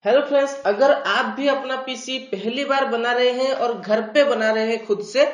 Hello friends, अगर आप भी अपना पीसी पहली बार बना रहे हैं और घर पे बना रहे हैं खुद से,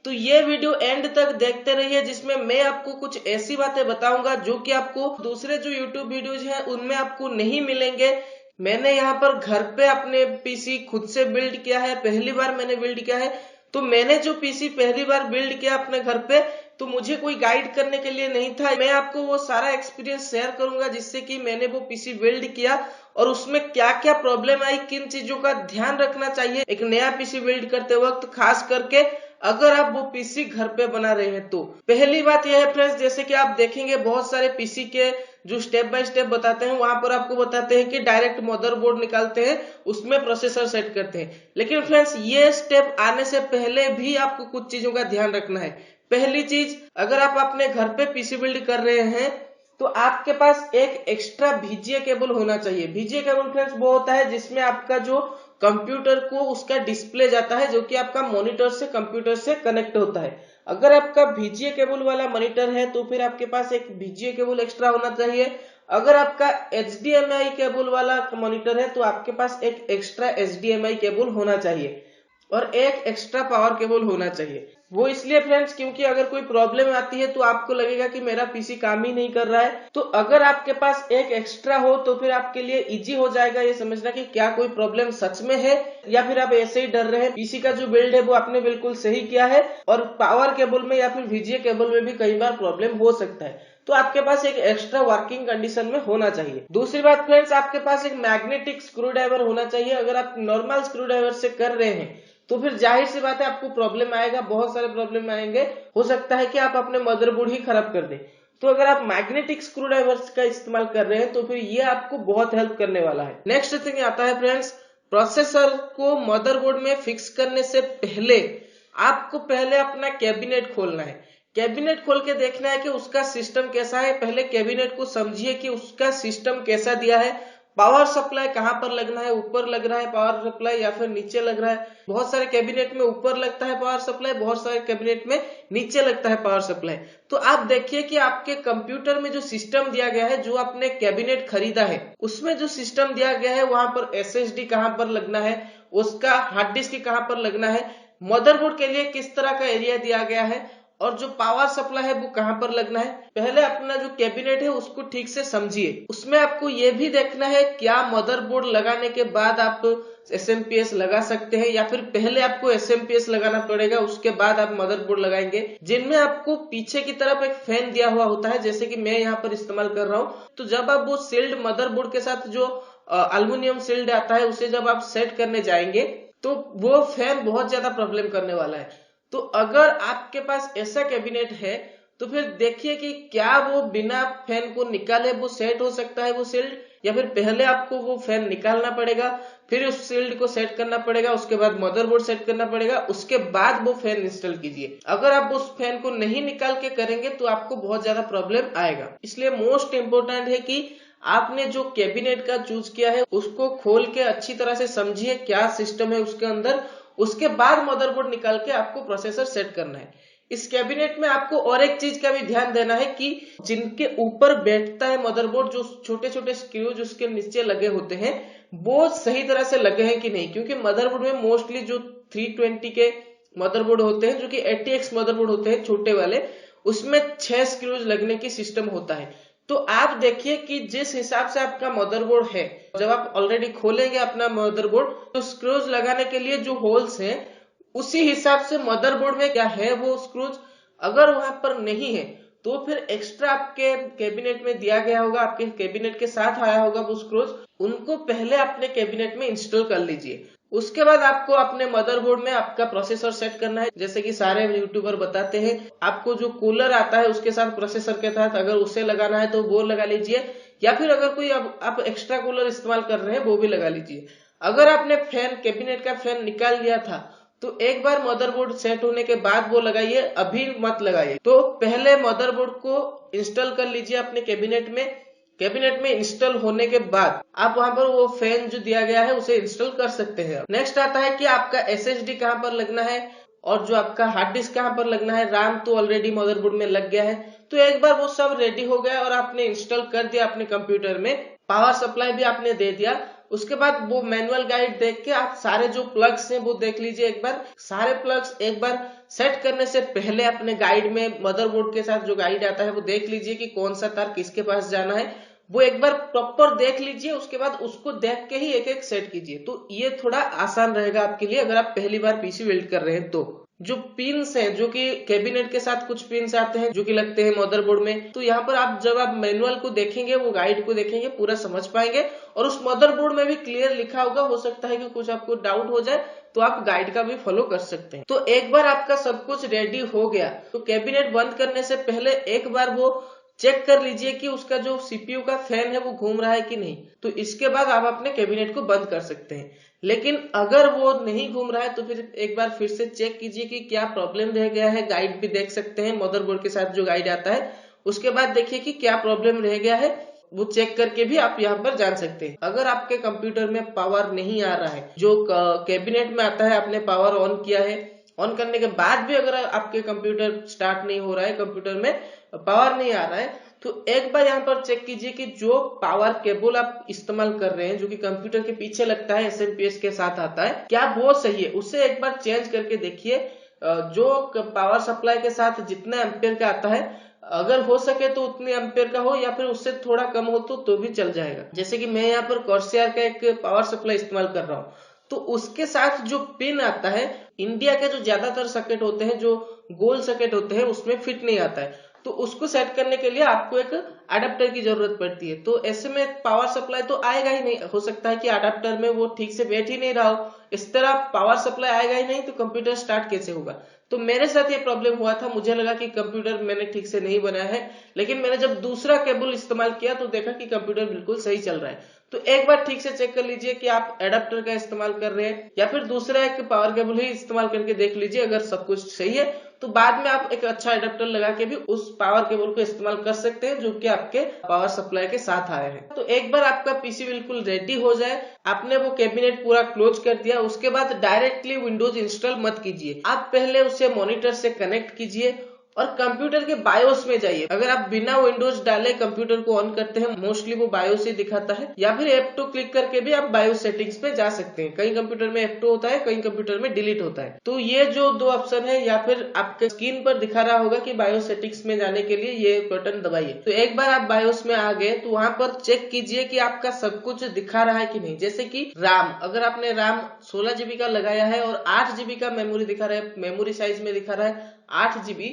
तो ये वीडियो एंड तक देखते रहिए, जिसमें मैं आपको कुछ ऐसी बातें बताऊंगा जो कि आपको दूसरे जो यूट्यूब वीडियोज हैं उनमें आपको नहीं मिलेंगे। मैंने यहाँ पर घर पे अपने पीसी खुद से बिल्ड किया है, पहली बार मैंने बिल्ड किया है। तो मैंने जो पीसी पहली बार बिल्ड किया अपने घर पे, तो मुझे कोई गाइड करने के लिए नहीं था। मैं आपको वो सारा एक्सपीरियंस शेयर करूंगा जिससे कि मैंने वो पीसी बिल्ड किया और उसमें क्या क्या प्रॉब्लम आई, किन चीजों का ध्यान रखना चाहिए एक नया पीसी बिल्ड करते वक्त, खास करके अगर आप वो पीसी घर पे बना रहे हैं। तो पहली बात यह है फ्रेंड्स, जैसे कि आप देखेंगे बहुत सारे पीसी के जो स्टेप बाय स्टेप बताते हैं, वहां पर आपको बताते हैं कि डायरेक्ट मदरबोर्ड निकालते हैं, उसमें प्रोसेसर सेट करते हैं। लेकिन फ्रेंड्स, ये स्टेप आने से पहले भी आपको कुछ चीजों का ध्यान रखना है। पहली चीज, अगर आप अपने घर पे पीसी बिल्ड कर रहे हैं तो आपके पास एक एक्स्ट्रा VGA केबल होना चाहिए। VGA केबल फ्रेंड्स वो होता है जिसमें आपका जो कंप्यूटर को उसका डिस्प्ले जाता है, जो कि आपका मॉनिटर से कंप्यूटर से कनेक्ट होता है। अगर आपका VGA केबल वाला मॉनिटर है तो फिर आपके पास एक VGA केबल एक्स्ट्रा होना चाहिए। अगर आपका HDMI केबल वाला मॉनिटर है तो आपके पास एक एक्स्ट्रा HDMI केबल होना चाहिए और एक एक्स्ट्रा पावर केबल होना चाहिए। वो इसलिए फ्रेंड्स क्योंकि अगर कोई प्रॉब्लम आती है तो आपको लगेगा कि मेरा पीसी काम ही नहीं कर रहा है। तो अगर आपके पास एक एक्स्ट्रा हो तो फिर आपके लिए इजी हो जाएगा ये समझना कि क्या कोई प्रॉब्लम सच में है या फिर आप ऐसे ही डर रहे हैं। पीसी का जो बिल्ड है वो आपने बिल्कुल सही किया है और पावर केबल में या फिर VGA केबल में भी कई बार प्रॉब्लम हो सकता है, तो आपके पास एक एक्स्ट्रा वर्किंग कंडीशन में होना चाहिए। दूसरी बात फ्रेंड्स, आपके पास एक मैग्नेटिक स्क्रू ड्राइवर होना चाहिए। अगर आप नॉर्मल स्क्रू ड्राइवर से कर रहे हैं तो फिर जाहिर सी बात है आपको प्रॉब्लम आएगा, बहुत सारे प्रॉब्लम आएंगे। हो सकता है कि आप अपने मदरबोर्ड ही खराब कर दें। तो अगर आप मैग्नेटिक स्क्रू ड्राइवर का इस्तेमाल कर रहे हैं तो फिर ये आपको बहुत हेल्प करने वाला है। नेक्स्ट थिंग आता है फ्रेंड्स, प्रोसेसर को मदरबोर्ड में फिक्स करने से पहले आपको पहले अपना कैबिनेट खोलना है। कैबिनेट खोल के देखना है कि उसका सिस्टम कैसा है। पहले कैबिनेट को समझिए कि उसका सिस्टम कैसा दिया है। पावर सप्लाई कहां पर लगना है, ऊपर लग रहा है पावर सप्लाई या फिर नीचे लग रहा है। बहुत सारे कैबिनेट में ऊपर लगता है पावर सप्लाई, बहुत सारे कैबिनेट में नीचे लगता है पावर सप्लाई। तो आप देखिए कि आपके कंप्यूटर में जो सिस्टम दिया गया है, जो आपने कैबिनेट खरीदा है उसमें जो सिस्टम दिया गया है वहां पर SSD कहां पर लगना है, उसका हार्ड डिस्क कहां पर लगना है, मदरबोर्ड के लिए किस तरह का एरिया दिया गया है और जो पावर सप्लाई है वो कहां पर लगना है। पहले अपना जो कैबिनेट है उसको ठीक से समझिए। उसमें आपको ये भी देखना है क्या मदरबोर्ड लगाने के बाद आप SMPS लगा सकते हैं या फिर पहले आपको SMPS लगाना पड़ेगा उसके बाद आप मदरबोर्ड लगाएंगे। जिनमें आपको पीछे की तरफ एक फैन दिया हुआ होता है, जैसे कि मैं यहाँ पर इस्तेमाल कर रहा हूँ। तो जब आप वो सील्ड मदरबोर्ड के साथ जो एल्युमिनियम सील्ड आता है उसे जब आप सेट करने जाएंगे तो वो फैन बहुत ज्यादा प्रॉब्लम करने वाला है। तो अगर आपके पास ऐसा कैबिनेट है तो फिर देखिए कि क्या वो बिना फैन को निकाले वो सेट हो सकता है वो सील्ड, या फिर पहले आपको वो फैन निकालना पड़ेगा, फिर उस सील्ड को सेट करना पड़ेगा, उसके बाद मदरबोर्ड सेट करना पड़ेगा, उसके बाद वो फैन इंस्टॉल कीजिए। अगर आप उस फैन को नहीं निकाल के करेंगे तो आपको बहुत ज्यादा प्रॉब्लम आएगा। इसलिए मोस्ट इंपोर्टेंट है कि आपने जो कैबिनेट का चूज किया है उसको खोल के अच्छी तरह से समझिए क्या सिस्टम है उसके अंदर। उसके बाद मदरबोर्ड निकाल के आपको प्रोसेसर सेट करना है। इस कैबिनेट में आपको और एक चीज का भी ध्यान देना है कि जिनके ऊपर बैठता है मदरबोर्ड, जो छोटे छोटे स्क्रूज उसके नीचे लगे होते हैं वो सही तरह से लगे हैं कि नहीं। क्योंकि मदरबोर्ड में मोस्टली जो 320 के मदरबोर्ड होते हैं, जो कि ATX मदरबोर्ड होते हैं छोटे वाले, उसमें 6 स्क्रूज लगने की सिस्टम होता है। तो आप देखिए कि जिस हिसाब से आपका मदरबोर्ड है, जब आप ऑलरेडी खोलेंगे अपना मदरबोर्ड तो स्क्रूज लगाने के लिए जो होल्स हैं उसी हिसाब से मदरबोर्ड में क्या है वो स्क्रूज। अगर वहां पर नहीं है तो फिर एक्स्ट्रा आपके कैबिनेट में दिया गया होगा, आपके कैबिनेट के साथ आया होगा वो स्क्रूज, उनको पहले अपने कैबिनेट में इंस्टॉल कर लीजिए। उसके बाद आपको अपने मदरबोर्ड में आपका प्रोसेसर सेट करना है। जैसे कि सारे यूट्यूबर बताते हैं, आपको जो कूलर आता है उसके साथ प्रोसेसर के साथ अगर उसे लगाना है तो वो लगा लीजिए, या फिर अगर कोई आप एक्स्ट्रा कूलर इस्तेमाल कर रहे हैं वो भी लगा लीजिए। अगर आपने फैन, कैबिनेट का फैन निकाल लिया था तो एक बार मदरबोर्ड सेट होने के बाद वो लगाइए, अभी मत लगाइए। तो पहले मदरबोर्ड को इंस्टॉल कर लीजिए अपने कैबिनेट में। कैबिनेट में इंस्टॉल होने के बाद आप वहां पर वो फैन जो दिया गया है उसे इंस्टॉल कर सकते हैं। नेक्स्ट आता है कि आपका SSD कहां पर लगना है और जो आपका हार्ड डिस्क कहां पर लगना है। RAM तो ऑलरेडी मदरबोर्ड में लग गया है। तो एक बार वो सब रेडी हो गया और आपने इंस्टॉल कर दिया अपने कंप्यूटर में, पावर सप्लाई भी आपने दे दिया, उसके बाद वो मैनुअल गाइड देख के आप सारे जो प्लग्स हैं वो देख लीजिए एक बार। सारे प्लग्स एक बार सेट करने से पहले अपने गाइड में मदरबोर्ड के साथ जो गाइड आता है वो देख लीजिए कि कौन सा तार किसके पास जाना है, वो एक बार प्रॉपर देख लीजिए। उसके बाद उसको देख के ही एक एक सेट कीजिए। तो ये थोड़ा आसान रहेगा आपके लिए अगर आप पहली बार पीसी बिल्ड कर रहे हैं। तो जो पिन्स हैं, जो कि कैबिनेट के साथ कुछ पिन्स आते हैं जो कि लगते हैं मदरबोर्ड में, तो यहाँ पर आप जब आप मैनुअल को देखेंगे, वो गाइड को देखेंगे, पूरा समझ पाएंगे। और उस मदरबोर्ड में भी क्लियर लिखा होगा, हो सकता है कि कुछ आपको डाउट हो जाए तो आप गाइड का भी फॉलो कर सकते हैं। तो एक बार आपका सब कुछ रेडी हो गया तो कैबिनेट बंद करने से पहले एक बार वो चेक कर लीजिए कि उसका जो सीपीयू का फैन है वो घूम रहा है कि नहीं। तो इसके बाद आप अपने कैबिनेट को बंद कर सकते हैं। लेकिन अगर वो नहीं घूम रहा है तो फिर एक बार फिर से चेक कीजिए कि क्या प्रॉब्लम रह गया है। गाइड भी देख सकते हैं, मदरबोर्ड के साथ जो गाइड आता है उसके बाद देखिए कि क्या प्रॉब्लम रह गया है, वो चेक करके भी आप यहाँ पर जान सकते हैं। अगर आपके कंप्यूटर में पावर नहीं आ रहा है, जो कैबिनेट में आता है, आपने पावर ऑन किया है, ऑन करने के बाद भी अगर आपके कंप्यूटर स्टार्ट नहीं हो रहा है, कंप्यूटर में पावर नहीं आ रहा है, तो एक बार यहाँ पर चेक कीजिए कि जो पावर केबल आप इस्तेमाल कर रहे हैं, जो कि कंप्यूटर के पीछे लगता है, एसएमपीएस के साथ आता है, क्या वो सही है। उससे एक बार चेंज करके देखिए। जो पावर सप्लाई के साथ जितना एम्पियर का आता है, अगर हो सके तो उतने एम्पियर का हो, या फिर उससे थोड़ा कम हो तो भी चल जाएगा। जैसे कि मैं यहाँ पर कॉर्सियर का एक पावर सप्लाई इस्तेमाल कर रहा हूँ, तो उसके साथ जो पिन आता है, इंडिया के जो ज्यादातर सर्किट होते हैं, जो गोल सर्किट होते हैं, उसमें फिट नहीं आता है। तो उसको सेट करने के लिए आपको एक अडेप्टर की जरूरत पड़ती है। तो ऐसे में पावर सप्लाई तो आएगा ही नहीं। हो सकता है कि अडेप्टर में वो ठीक से बैठ ही नहीं रहा हो, इस तरह पावर सप्लाई आएगा ही नहीं, तो कंप्यूटर स्टार्ट कैसे होगा। तो मेरे साथ ये प्रॉब्लम हुआ था। मुझे लगा कि कंप्यूटर मैंने ठीक से नहीं बनाया है, लेकिन मैंने जब दूसरा केबल इस्तेमाल किया तो देखा कि कंप्यूटर बिल्कुल सही चल रहा है। तो एक बार ठीक से चेक कर लीजिए कि आप एडाप्टर का इस्तेमाल कर रहे हैं या फिर दूसरा एक पावर केबल ही इस्तेमाल करके देख लीजिए। अगर सब कुछ सही है तो बाद में आप एक अच्छा एडाप्टर लगा के भी उस पावर केबल को इस्तेमाल कर सकते हैं, जो कि आपके पावर सप्लाई के साथ आए हैं। तो एक बार आपका पीसी बिल्कुल रेडी हो जाए, आपने वो कैबिनेट पूरा क्लोज कर दिया, उसके बाद डायरेक्टली विंडोज इंस्टॉल मत कीजिए। आप पहले उसे मॉनिटर से कनेक्ट कीजिए और कंप्यूटर के बायोस में जाइए। अगर आप बिना विंडोज डाले कंप्यूटर को ऑन करते हैं, मोस्टली वो बायोस ही दिखाता है, या फिर F2 क्लिक करके भी आप बायोस सेटिंग्स पे जा सकते हैं। कई कंप्यूटर में F2 होता है, कई कंप्यूटर में डिलीट होता है। तो ये जो दो ऑप्शन है, या फिर आपके स्क्रीन पर दिखा रहा होगा कि बायोस सेटिंग्स में जाने के लिए ये बटन दबाइए। तो एक बार आप बायोस में आ गए तो वहां पर चेक कीजिए कि आपका सब कुछ दिखा रहा है कि नहीं। जैसे कि RAM, अगर आपने RAM 16 GB का लगाया है और 8 GB का मेमोरी दिखा रहा है, मेमोरी साइज में दिखा रहा है 8 GB,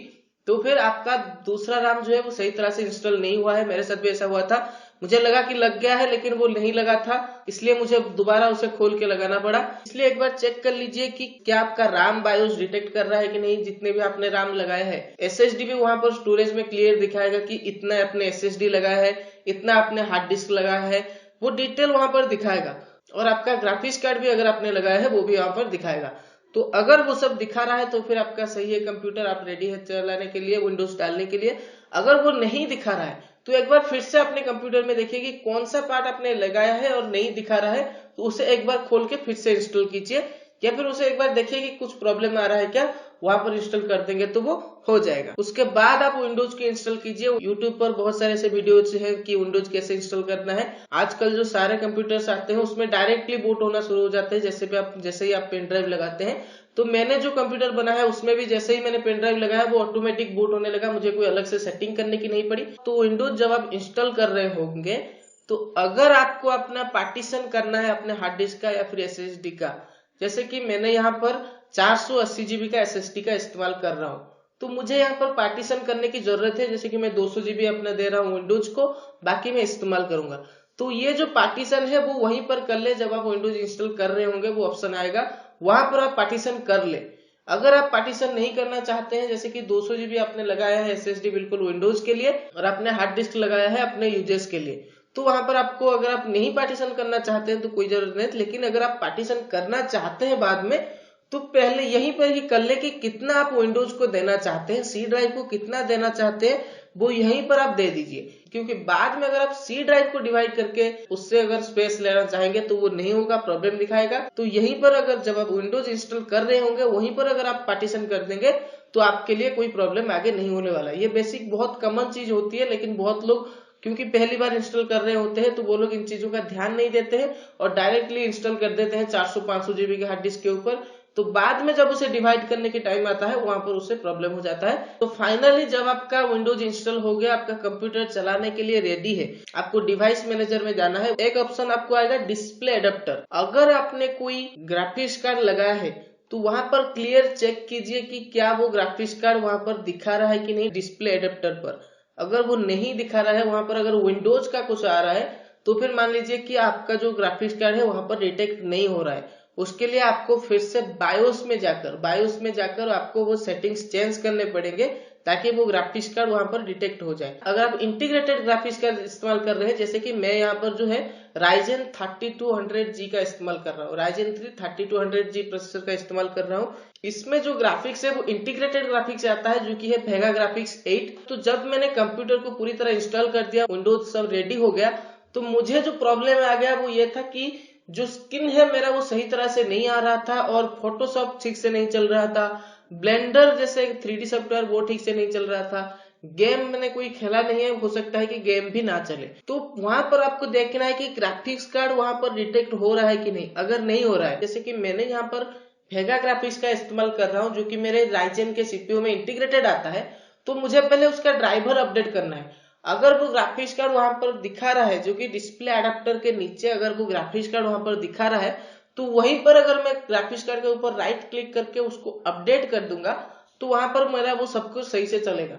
तो फिर आपका दूसरा RAM जो है वो सही तरह से इंस्टॉल नहीं हुआ है। मेरे साथ भी ऐसा हुआ था। मुझे लगा कि लग गया है, लेकिन वो नहीं लगा था, इसलिए मुझे दोबारा उसे खोल के लगाना पड़ा। इसलिए एक बार चेक कर लीजिए कि क्या आपका RAM बायोस डिटेक्ट कर रहा है कि नहीं, जितने भी आपने RAM लगाया है। SSD भी वहां पर स्टोरेज में क्लियर दिखाएगा कि इतना आपने SSD लगाया है, इतना आपने हार्ड डिस्क लगाया है, वो डिटेल वहां पर दिखाएगा। और आपका ग्राफिक्स कार्ड भी अगर आपने लगाया है वो भी वहां पर दिखाएगा। तो अगर वो सब दिखा रहा है तो फिर आपका सही है कंप्यूटर, आप रेडी है चलाने के लिए, विंडोज डालने के लिए। अगर वो नहीं दिखा रहा है तो एक बार फिर से अपने कंप्यूटर में देखिए कि कौन सा पार्ट आपने लगाया है और नहीं दिखा रहा है, तो उसे एक बार खोल के फिर से इंस्टॉल कीजिए, या फिर उसे एक बार देखिए कि कुछ प्रॉब्लम आ रहा है क्या, वहां पर इंस्टॉल कर देंगे तो वो हो जाएगा। उसके बाद आप विंडोज की इंस्टॉल कीजिए। यूट्यूब पर बहुत सारे ऐसे वीडियोज हैं कि विंडोज कैसे इंस्टॉल करना है। आजकल जो सारे कंप्यूटर्स आते हैं उसमें डायरेक्टली बूट होना शुरू हो जाते हैं, जैसे ही आप पेन ड्राइव लगाते हैं। तो मैंने जो कंप्यूटर बनाया है उसमें भी जैसे ही मैंने पेन ड्राइव लगाया वो ऑटोमेटिक बूट होने लगा, मुझे कोई अलग से सेटिंग करने की नहीं पड़ी। तो विंडोज जब आप इंस्टॉल कर रहे होंगे तो अगर आपको अपना पार्टीशन करना है अपने हार्ड डिस्क का या फिर SSD का, जैसे कि मैंने यहाँ पर 480 GB का SSD का इस्तेमाल कर रहा हूँ, तो मुझे यहाँ पर पार्टीशन करने की जरूरत है। जैसे कि मैं 200 GB अपना दे रहा हूँ विंडोज को, बाकी मैं इस्तेमाल करूंगा। तो ये जो पार्टीशन है वो वहीं पर कर ले, जब आप विंडोज इंस्टॉल कर रहे होंगे वो ऑप्शन आएगा, वहां पर आप पार्टीशन कर ले। अगर आप पार्टीशन नहीं करना चाहते हैं, जैसे कि 200 GB आपने लगाया है SSD बिल्कुल विंडोज के लिए और आपने हार्ड डिस्क लगाया है अपने यूजर्स के लिए, तो वहां पर आपको, अगर आप नहीं पार्टीशन करना चाहते हैं तो कोई जरूरत नहीं। लेकिन अगर आप पार्टीशन करना चाहते हैं बाद में, तो पहले यहीं पर ही कर ले कि कितना आप विंडोज को देना चाहते हैं, सी ड्राइव को कितना देना चाहते हैं, वो यहीं पर आप दे दीजिए। क्योंकि बाद में अगर आप सी ड्राइव को डिवाइड करके उससे अगर स्पेस लेना चाहेंगे तो वो नहीं होगा, प्रॉब्लम दिखाएगा। तो यहीं पर अगर जब आप विंडोज इंस्टॉल कर रहे होंगे वहीं पर अगर आप पार्टीशन कर देंगे तो आपके लिए कोई प्रॉब्लम आगे नहीं होने वाला। ये बेसिक बहुत कॉमन चीज होती है, लेकिन बहुत लोग क्योंकि पहली बार इंस्टॉल कर रहे होते हैं तो वो लोग इन चीजों का ध्यान नहीं देते हैं और डायरेक्टली इंस्टॉल कर देते हैं 400-500 जीबी के हार्ड डिस्क के ऊपर। तो बाद में जब उसे डिवाइड करने के टाइम आता है वहां पर उसे प्रॉब्लम हो जाता है। तो फाइनली जब आपका विंडोज इंस्टॉल हो गया, आपका कंप्यूटर चलाने के लिए रेडी है, आपको डिवाइस मैनेजर में जाना है। एक ऑप्शन आपको आएगा डिस्प्ले एडेप्टर। अगर आपने कोई ग्राफिक्स कार्ड लगाया है तो वहां पर क्लियर चेक कीजिए कि क्या वो ग्राफिक्स कार्ड वहां पर दिखा रहा है कि नहीं डिस्प्ले एडेप्टर पर। अगर वो नहीं दिखा रहा है वहां पर, अगर विंडोज का कुछ आ रहा है तो फिर मान लीजिए कि आपका जो ग्राफिक्स कार्ड है वहां पर डिटेक्ट नहीं हो रहा है। उसके लिए आपको फिर से बायोस में जाकर आपको वो सेटिंग्स चेंज करने पड़ेंगे ताकि वो ग्राफिक्स कार्ड वहां पर डिटेक्ट हो जाए। अगर आप इंटीग्रेटेड ग्राफिक्स कार्ड इस्तेमाल कर रहे हैं, जैसे कि मैं यहाँ पर जो है Ryzen 3200G का इस्तेमाल कर रहा हूँ, Ryzen 3 3200G प्रोसेसर का इस्तेमाल कर रहा हूँ। इसमें जो ग्राफिक्स है वो इंटीग्रेटेड ग्राफिक्स आता है जो कि है वेगा ग्राफिक्स 8। तो जब मैंने कंप्यूटर को पूरी तरह इंस्टॉल कर दिया, विंडोज सब रेडी हो गया, तो मुझे जो प्रॉब्लम आ गया वो ये था कि जो स्किन है मेरा वो सही तरह से नहीं आ रहा था और फोटोशॉप ठीक से नहीं चल रहा था, ब्लेंडर जैसे 3D सॉफ्टवेयर वो ठीक से नहीं चल रहा था, गेम मैंने कोई खेला नहीं है, हो सकता है कि गेम भी ना चले। तो वहां पर आपको देखना है कि ग्राफिक्स कार्ड वहां पर डिटेक्ट हो रहा है कि नहीं। अगर नहीं हो रहा है, जैसे कि मैंने यहाँ पर वेगा ग्राफिक्स का इस्तेमाल कर रहा हूँ जो कि मेरे राइजेन के सीपीयू में इंटीग्रेटेड आता है, तो मुझे पहले उसका ड्राइवर अपडेट करना है। अगर वो ग्राफिक्स कार्ड वहां पर दिखा रहा है, जो कि डिस्प्ले एडेप्टर के नीचे अगर वो ग्राफिक्स कार्ड वहां पर दिखा रहा है, तो वहीं पर अगर मैं ग्राफिक्स कार्ड के ऊपर राइट क्लिक करके उसको अपडेट कर दूंगा तो वहां पर मेरा वो सब कुछ सही से चलेगा।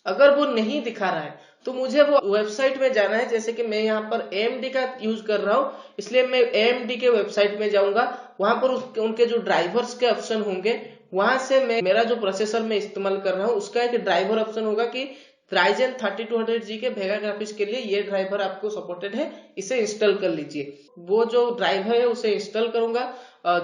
अगर वो नहीं दिखा रहा है तो मुझे वो वेबसाइट में जाना है। जैसे कि मैं यहाँ पर AMD का यूज कर रहा हूँ, इसलिए मैं AMD के वेबसाइट में जाऊंगा। वहां पर उनके जो ड्राइवर्स के ऑप्शन होंगे, वहां से मैं मेरा जो प्रोसेसर में इस्तेमाल कर रहा हूँ उसका एक ड्राइवर ऑप्शन होगा कि Ryzen 3200G के वेगा ग्राफिक्स के लिए ये ड्राइवर आपको सपोर्टेड है, इसे इंस्टॉल कर लीजिए। वो जो ड्राइवर है उसे इंस्टॉल करूंगा।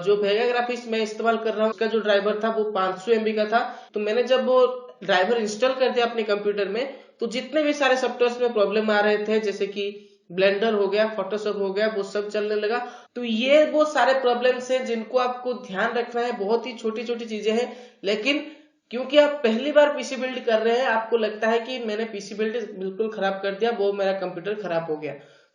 जो वेगा ग्राफिक्स मैं इस्तेमाल कर रहा हूँ उसका जो ड्राइवर था वो 500 MB का था। तो मैंने जब वो ड्राइवर इंस्टॉल कर दिया अपने कंप्यूटर में, तो जितने भी सारे सॉफ्टवेयर में प्रॉब्लम आ रहे थे, जैसे कि ब्लेंडर हो गया, फोटोशॉप हो गया, वो सब चलने लगा। तो ये वो सारे प्रॉब्लम्स हैं जिनको आपको ध्यान रखना है। बहुत ही छोटी छोटी चीजें हैं, लेकिन क्योंकि आप पहली बार पीसी बिल्ड कर रहे हैं, आपको लगता है कि मैंने पीसी बिल्ड बिल्कुल खराब कर दिया, वो मेरा कंप्यूटर खराब हो गया।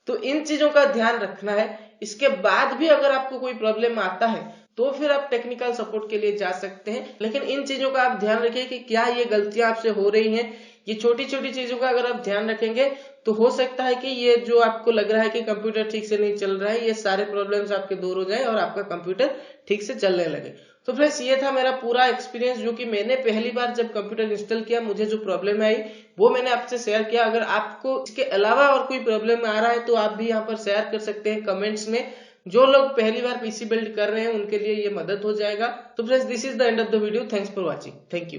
तो इन चीजों का ध्यान रखना है। इसके बाद भी अगर आपको कोई प्रॉब्लम आता है तो फिर आप टेक्निकल सपोर्ट के लिए जा सकते हैं, लेकिन इन चीजों का आप ध्यान रखिए कि क्या ये गलतियां आपसे हो रही हैं। ये छोटी छोटी चीजों का अगर आप ध्यान रखेंगे तो हो सकता है कि ये जो आपको लग रहा है कि कंप्यूटर ठीक से नहीं चल रहा है, ये सारे प्रॉब्लम्स आपके दूर हो जाए और आपका कंप्यूटर ठीक से चलने लगे। तो फ्रेंड्स, ये था मेरा पूरा एक्सपीरियंस जो कि मैंने पहली बार जब कंप्यूटर इंस्टॉल किया मुझे जो प्रॉब्लम आई वो मैंने आपसे शेयर किया। अगर आपको इसके अलावा और कोई प्रॉब्लम आ रहा है तो आप भी यहाँ पर शेयर कर सकते हैं कमेंट्स में। जो लोग पहली बार पीसी बिल्ड कर रहे हैं उनके लिए ये मदद हो जाएगा। तो friends, this is the end of the video. Thanks for watching. Thank you.